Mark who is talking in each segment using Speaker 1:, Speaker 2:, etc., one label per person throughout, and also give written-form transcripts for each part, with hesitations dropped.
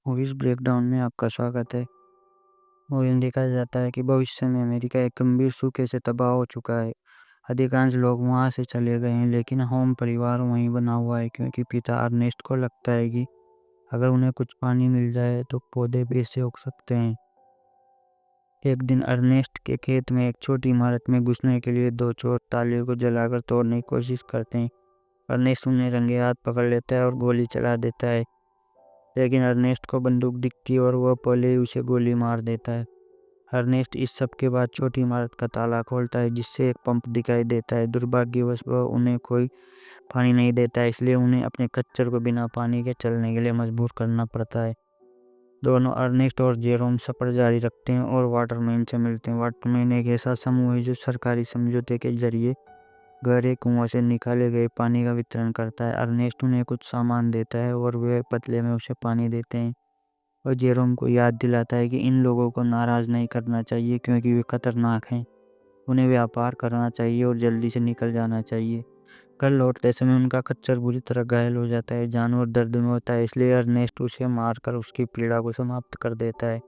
Speaker 1: Movies breakdown में आपका स्वागत है। मूवी में देखा जाता है कि भविष्य में अमेरिका एक गंभीर सूखे से तबाह हो चुका है। अधिकांश लोग वहां से चले गए हैं, लेकिन होम परिवार वहीं बना हुआ है क्योंकि पिता अर्नेस्ट को लगता है कि अगर उन्हें कुछ पानी मिल जाए तो पौधे फिर से उग सकते हैं। एक दिन अर्नेस्ट के खेत में एक छोटी इमारत में घुसने के लिए दो चोर ताले को जलाकर तोड़ने की कोशिश करते हैं। अर्नेस्ट उन्हें रंगे हाथ पकड़ लेता है और गोली चला देता है, लेकिन अर्नेस्ट को बंदूक दिखती है और वह पहले ही उसे गोली मार देता है। अर्नेस्ट इस सब के बाद छोटी इमारत का ताला खोलता है, जिससे एक पंप दिखाई देता है। दुर्भाग्यवश वह उन्हें कोई पानी नहीं देता है, इसलिए उन्हें अपने खच्चर को बिना पानी के चलने के लिए मजबूर करना पड़ता है। दोनों अर्नेस्ट और जेरोम सफर जारी रखते हैं और वाटरमैन से मिलते हैं। वाटरमैन एक ऐसा समूह है जो सरकारी समझौते के जरिए गहरे कुओं से निकाले गए पानी का वितरण करता है। अर्नेस्ट उन्हें कुछ सामान देता है और वे बदले में उसे पानी देते हैं, और जेरोम को याद दिलाता है कि इन लोगों को नाराज नहीं करना चाहिए क्योंकि वे खतरनाक हैं। उन्हें व्यापार करना चाहिए और जल्दी से निकल जाना चाहिए। घर लौटते समय उनका खच्चर बुरी तरह घायल हो जाता है। जानवर दर्द में होता है, इसलिए अर्नेस्ट उसे मारकर उसकी पीड़ा को समाप्त कर देता है।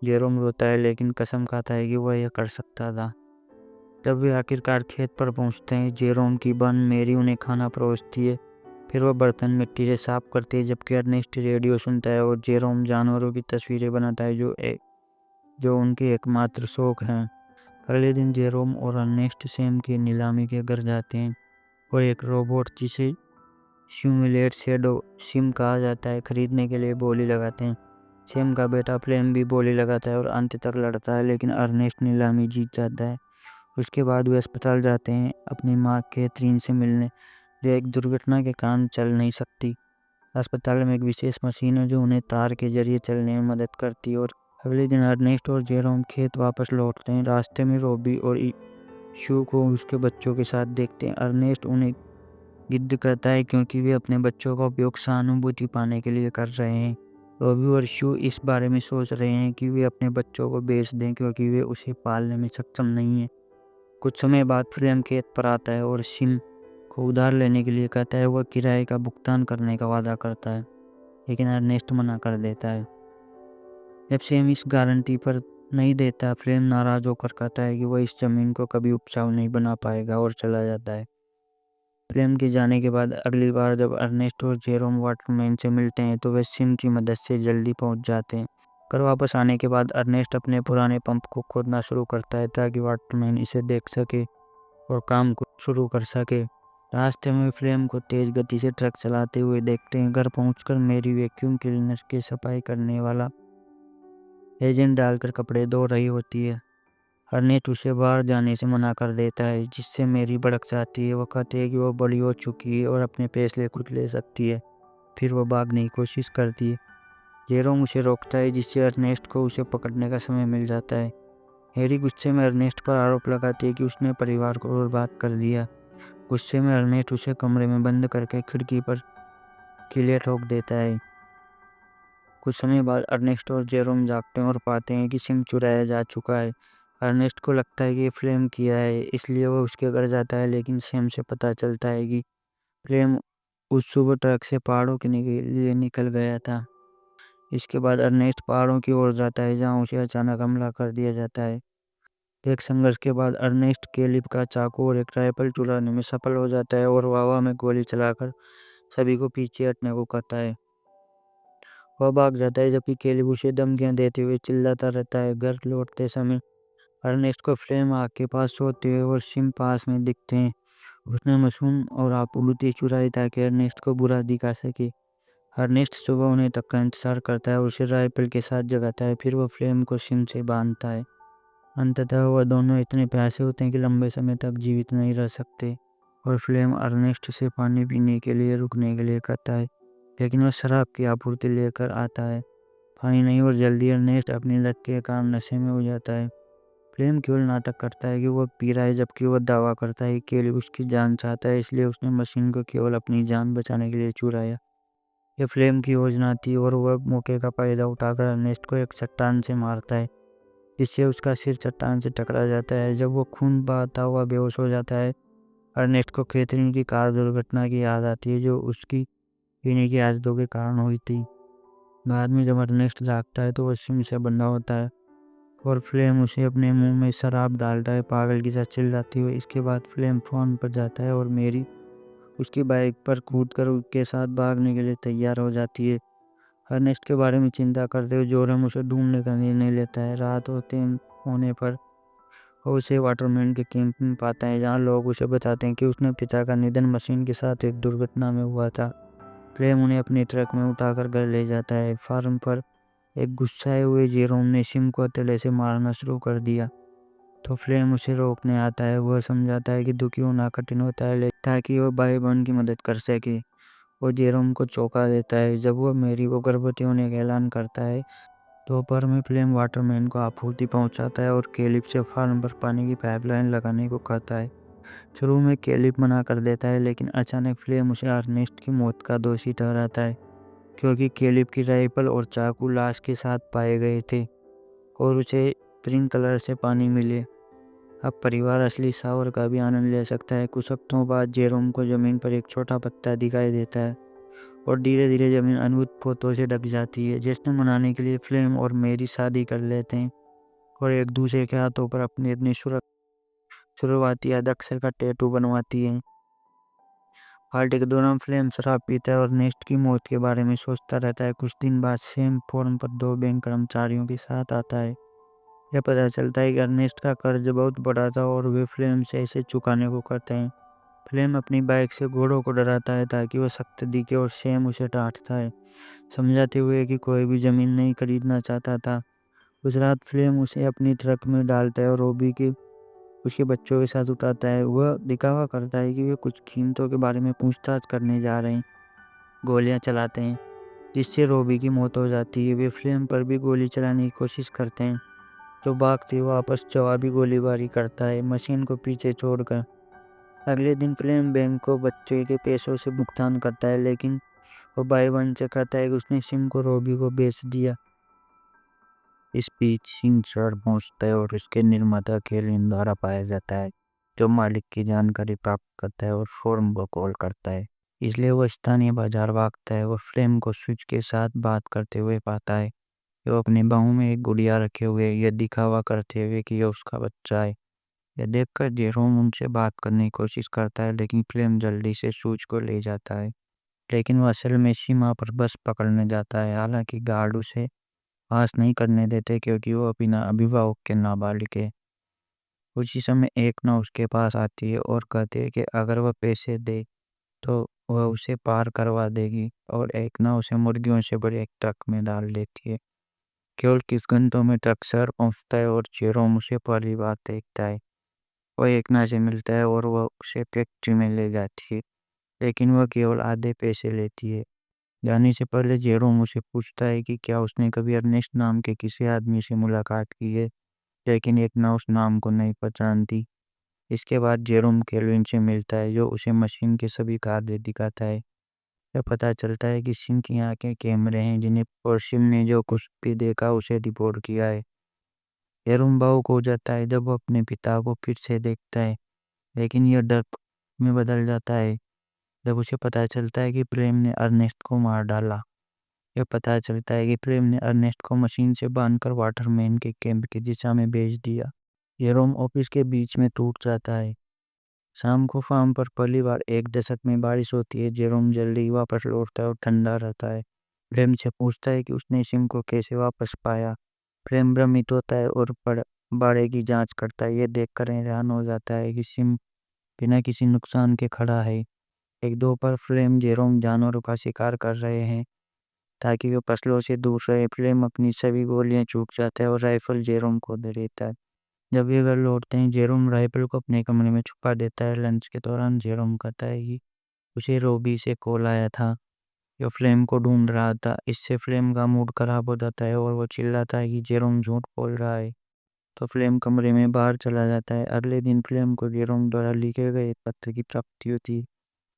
Speaker 1: जेरोम रोता है, लेकिन कसम खाता है कि वह यह कर सकता था। जब वे आखिरकार खेत पर पहुंचते हैं, जेरोम की बहन मेरी उन्हें खाना परोसती है। फिर वह बर्तन मिट्टी से साफ करती है, जबकि अर्नेस्ट रेडियो सुनता है और जेरोम जानवरों की तस्वीरें बनाता है जो उनके एकमात्र शौक हैं। अगले दिन जेरोम और अर्नेस्ट सैम की नीलामी के घर जाते हैं और एक रोबोट जिसे सिमुलेट शैडो सिम कहा जाता है खरीदने के लिए बोली लगाते हैं। सैम का बेटा फ्लेम भी बोली लगाता है और अंत तक लड़ता है, लेकिन अर्नेस्ट नीलामी जीत जाता है। उसके बाद वे अस्पताल जाते हैं अपनी माँ कैथरीन से मिलने, जो एक दुर्घटना के कारण चल नहीं सकती। अस्पताल में एक विशेष मशीन है जो उन्हें तार के जरिए चलने में मदद करती है। और अगले दिन अर्नेस्ट और जेरोम खेत वापस लौटते हैं। रास्ते में रॉबी और शू को उसके बच्चों के साथ देखते हैं। अर्नेस्ट उन्हें गिद्ध कहता है क्योंकि वे अपने बच्चों का उपयोग सहानुभूति पाने के लिए कर रहे हैं। रॉबी और शू इस बारे में सोच रहे हैं कि वे अपने बच्चों को बेच दें क्योंकि वे उसे पालने में सक्षम नहीं हैं। कुछ समय बाद फ्रेम खेत पर आता है और सिम को उधार लेने के लिए कहता है। वह किराए का भुगतान करने का वादा करता है, लेकिन अर्नेस्ट मना कर देता है। जब सेम इस गारंटी पर नहीं देता, फ्रेम नाराज होकर कहता है कि वह इस जमीन को कभी उपजाऊ नहीं बना पाएगा और चला जाता है। फ्रेम के जाने के बाद अगली बार जब अर्नेस्ट और जेरोम वाटरमैन से मिलते हैं तो वे सिम की मदद से जल्दी पहुंच जाते हैं। घर वापस आने के बाद अर्नेस्ट अपने पुराने पंप को खोदना शुरू करता है ताकि वाटरमैन इसे देख सके और काम को शुरू कर सके। रास्ते में फ्लेम को तेज गति से ट्रक चलाते हुए देखते हैं। घर पहुंचकर मेरी वैक्यूम क्लीनर की सफाई करने वाला एजेंट डालकर कपड़े धो रही होती है। अर्नेस्ट उसे बाहर जाने से मना कर देता है, जिससे मेरी भड़क जाती है। वो कहती है कि वो बड़ी हो चुकी है और अपने फैसले खुद ले सकती है। फिर वो भागने की कोशिश करती है। जेरोम उसे रोकता है, जिससे अर्नेस्ट को उसे पकड़ने का समय मिल जाता है। हैरी गुस्से में अर्नेस्ट पर आरोप लगाती है कि उसने परिवार को बर्बाद कर दिया। गुस्से में अर्नेस्ट उसे कमरे में बंद करके खिड़की पर किले ठोक देता है। कुछ समय बाद अर्नेस्ट और जेरोम जागते हैं और पाते हैं कि सिम चुराया जा चुका है। अर्नेस्ट को लगता है कि फ्लेम किया है, इसलिए वह उसके घर जाता है, लेकिन सैम से पता चलता है कि फ्लेम उस सुबह ट्रक से पहाड़ों के लिए निकल गया था। इसके बाद अर्नेस्ट पहाड़ों की ओर जाता है, जहां उसे अचानक हमला कर दिया जाता है। एक संघर्ष के बाद अर्नेस्ट कैलिब का चाकू और एक राइफल चुराने में सफल हो जाता है और हवा में गोली चलाकर सभी को पीछे हटने को कहता है। वह भाग जाता है, जबकि कैलिब उसे धमकियां देते हुए चिल्लाता रहता है। घर लौटते समय अर्नेस्ट को फ्लेम आग के पास सोते हुए और सिम पास में दिखते हैं। उसने मशरूम और आपूर्ति चुराई ताकि अर्नेस्ट को बुरा दिखा सके। अर्नेस्ट सुबह उन्हें तक का इंतजार करता है और उसे राइफल के साथ जगाता है। फिर वह फ्लेम को सिम से बांधता है। अंततः वह दोनों इतने प्यासे होते हैं कि लंबे समय तक जीवित नहीं रह सकते, और फ्लेम अर्नेस्ट से पानी पीने के लिए रुकने के लिए कहता है, लेकिन वह शराब की आपूर्ति लेकर आता है, पानी नहीं। और जल्दी अर्नेस्ट अपनी लत के कारण नशे में हो जाता है। फ्लेम केवल नाटक करता है कि वह पी रहा है, जबकि वह दावा करता है कि केवल उसकी जान चाहता है, इसलिए उसने मशीन को केवल अपनी जान बचाने के लिए चुराया। यह फ्लेम की योजना थी, और वह मौके का फायदा उठाकर अर्नेस्ट को एक चट्टान से मारता है, जिससे उसका सिर चट्टान से टकरा जाता है। जब वो खून बहाता हुआ बेहोश हो जाता है, अर्नेस्ट को कैथरीन की कार दुर्घटना की याद आती है, जो उसकी पीने की आदतों के कारण हुई थी। बाद में जब अर्नेस्ट जागता है तो वो सिम से बंधा होता है और फ्लेम उसे अपने मुंह में शराब डालता है पागल की तरह चिल्लाती हुई। इसके बाद फ्लेम फ़ोन पर जाता है और मेरी उसकी बाइक पर कूदकर उसके साथ भागने के लिए तैयार हो जाती है। अर्नेस्ट के बारे में चिंता करते हुए जोरम उसे ढूंढने का निर्णय लेता है। रात होने पर वो उसे वाटरमैन के कैंप में पाता है, जहाँ लोग उसे बताते हैं कि उसने पिता का निधन मशीन के साथ एक दुर्घटना में हुआ था। फ्लेम उन्हें अपने ट्रक में उठाकर घर ले जाता है। फार्म पर एक गुस्साए हुए जेरोम ने सिम को हथेले से मारना शुरू कर दिया, तो फ्लेम उसे रोकने आता है। वह समझाता है कि दुखी होना कठिन होता है, लेकिन ताकि वह भाई बहन की मदद कर सके। वो जेरोम को चौंका देता है जब वह मेरी को गर्भवती होने का ऐलान करता है। दोपहर में फ्लेम वाटरमैन को आपूर्ति पहुंचाता है और केलिप से फार्म पर पानी की पाइपलाइन लगाने को कहता है। शुरू में केलिप मना कर देता है, लेकिन अचानक फ्लेम उसे अर्नेस्ट की मौत का दोषी ठहराता है, क्योंकि केलिप की राइफल और चाकू लाश के साथ पाए गए थे और उसे पिंक कलर से पानी मिले। अब परिवार असली शावर का भी आनंद ले सकता है। कुछ हफ्तों बाद जेरोम को जमीन पर एक छोटा पत्ता दिखाई देता है और धीरे धीरे जमीन अद्भुत पोतों से ढक जाती है। जश्न मनाने के लिए फ्लेम और मेरी शादी कर लेते हैं और एक दूसरे के हाथों पर अपनी शुरुआती अक्षर का टैटू बनवाती है। पार्टी के दौरान फ्लेम शराब पीता है और नेस्ट की मौत के बारे में सोचता रहता है। कुछ दिन बाद सेम फोरम पर 2 बैंक कर्मचारियों के साथ आता है। यह पता चलता है कि अर्नेस्ट का कर्ज बहुत बड़ा था और वे फ्लेम से इसे चुकाने को करते हैं। फ्लेम अपनी बाइक से घोड़ों को डराता है ताकि वह सख्त दिखे और सेम उसे डांटता है, समझाते हुए कि कोई भी जमीन नहीं खरीदना चाहता था। उस रात फ्लेम उसे अपनी ट्रक में डालता है और रोबी के उसके बच्चों के साथ उठाता है। वह दिखावा करता है कि वे कुछ कीमतों के बारे में पूछताछ करने जा रहे हैं। गोलियां चलाते हैं, जिससे रोबी की मौत हो जाती है। वे फ्लेम पर भी गोली चलाने की कोशिश करते हैं, जो भागते वापस जवाबी गोलीबारी करता है, मशीन को पीछे छोड़कर। अगले दिन फ्लेम बैंक को बच्चे के पैसों से भुगतान करता है, लेकिन वो भाई बहन से कहता है कि उसने सिम को रोबी को बेच दिया। इस बीच सिंह शहर पहुंचता है और उसके निर्माता केलिन द्वारा पाया जाता है, जो मालिक की जानकारी प्राप्त करता है और फॉर्म को कॉल करता है। इसलिए वो स्थानीय बाजार भागता है। वो फ्लेम को स्विच के साथ बात करते हुए पाता है। वो अपने बाहों में एक गुड़िया रखे हुए यह दिखावा करते हुए कि यह उसका बच्चा है। यह देखकर जेरोम उनसे बात करने की कोशिश करता है, लेकिन फ्लेम जल्दी से स्विच को ले जाता है। लेकिन वह असल में सीमा पर बस पकड़ने जाता है। हालांकि गार्ड उसे पास नहीं करने देते, क्योंकि वो बिना अभिभावक के नाबालिग है। उसी समय एक नाव उसके पास आती है और कहती है कि अगर वह पैसे दे तो वह उसे पार करवा देगी, और एक नाव उसे मुर्गियों से भरे एक ट्रक में डाल देती है। केवल किस घंटों में ट्रक शहर पहुंचता है और जेरोम उसे पहली बार देखता है। वह एक नाव से मिलता है और वह उसे फैक्ट्री में ले जाती है, लेकिन वह केवल आधे पैसे लेती है। जाने से पहले जेरोम उसे पूछता है कि क्या उसने कभी अर्नेस्ट नाम के किसी आदमी से मुलाकात की है, लेकिन एक ना उस नाम को नहीं पहचानती। इसके बाद जेरोम केल्विन से मिलता है, जो उसे मशीन के सभी कार्य दिखाता है। यह पता चलता है कि सिंह की आंखें कैमरे हैं, जिन्हें और सिम ने जो कुछ भी देखा उसे रिपोर्ट किया है। जेरोम भावुक हो जाता है जब वो अपने पिता को फिर से देखता है, लेकिन यह डर में बदल जाता है जब उसे पता चलता है कि प्रेम ने अर्नेस्ट को मार डाला। यह पता चलता है कि प्रेम ने अर्नेस्ट को मशीन से बांधकर वाटरमैन के कैंप की दिशा में भेज दिया। जेरोम ऑफिस के बीच में टूट जाता है। शाम को फार्म पर पहली बार एक दशक में बारिश होती है। जेरोम जल्दी वापस लौटता है और ठंडा रहता है। प्रेम से पूछता है कि उसने सिम को कैसे वापस पाया। प्रेम भ्रमित होता है और बाड़े की जांच करता है। यह देखकर हैरान हो जाता है कि सिम बिना किसी नुकसान के खड़ा है। एक दोपहर फ्लेम जेरोम जानवरों का शिकार कर रहे हैं ताकि वे फसलों से दूर रहे। फ्लेम अपनी सभी गोलियां चूक जाता है और राइफल जेरोम को दे देता है। जब वे घर लौटते हैं, जेरोम राइफल को अपने कमरे में छुपा देता है। लंच के दौरान जेरोम कहता है कि उसे रोबी से कॉल आया था, जो फ्लेम को ढूंढ रहा था। इससे फ्लेम का मूड खराब हो जाता है और वो चिल्लाता है कि जेरोम झूठ बोल रहा है। तो फ्लेम कमरे में बाहर चला जाता है। अगले दिन फ्लेम को जेरोम द्वारा लिखे गए एक पत्र की प्राप्ति होती है,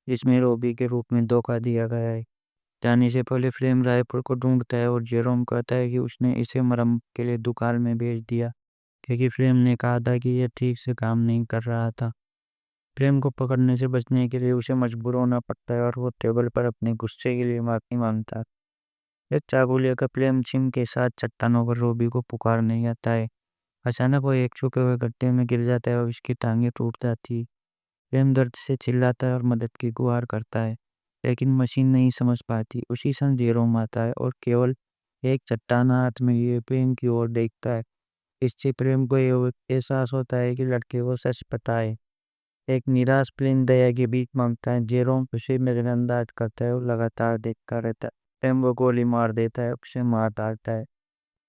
Speaker 1: जिसमें रोबी के रूप में धोखा दिया गया है। जाने से पहले फ्लेम रायपुर को ढूंढता है और जेरोम कहता है कि उसने इसे मरम्मत के लिए दुकान में भेज दिया, क्योंकि फ्लेम ने कहा था कि यह ठीक से काम नहीं कर रहा था। फ्लेम को पकड़ने से बचने के लिए उसे मजबूर होना पड़ता है और वो टेबल पर अपने गुस्से के लिए माफी मांगता है। एक चाकू लेकर प्रेम चिम के साथ चट्टानों पर रोबी को पुकारने आता है। अचानक वो एक छुपे हुए गड्ढे में गिर जाता है और उसकी टांगें टूट जाती है। प्रेम दर्द से चिल्लाता है और मदद की गुहार करता है, लेकिन मशीन नहीं समझ पाती। उसी क्षण जेरोम आता है और केवल एक चट्टान हाथ में लिए प्रेम की ओर देखता है। इससे प्रेम को ये एहसास होता है कि लड़के को सच पता है। एक निराश प्रेम दया की भीख मांगता है। जेरोम उसे नजरअंदाज करता है और लगातार देखता रहता है। प्रेम वो गोली मार देता है, उसे मार डालता है।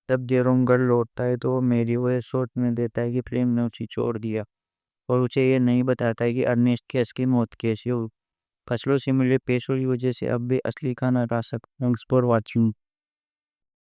Speaker 1: तब जेरोम घर लौटता है तो मेरी वो सोचने देता है कि प्रेम ने उसे छोड़ दिया, और उसे ये नहीं बताता है कि अर्नेस्ट की असली मौत कैसे हुई। फसलों से मिले पैसों की वजह से अब भी असली खाना खा सकते। Thanks for watching.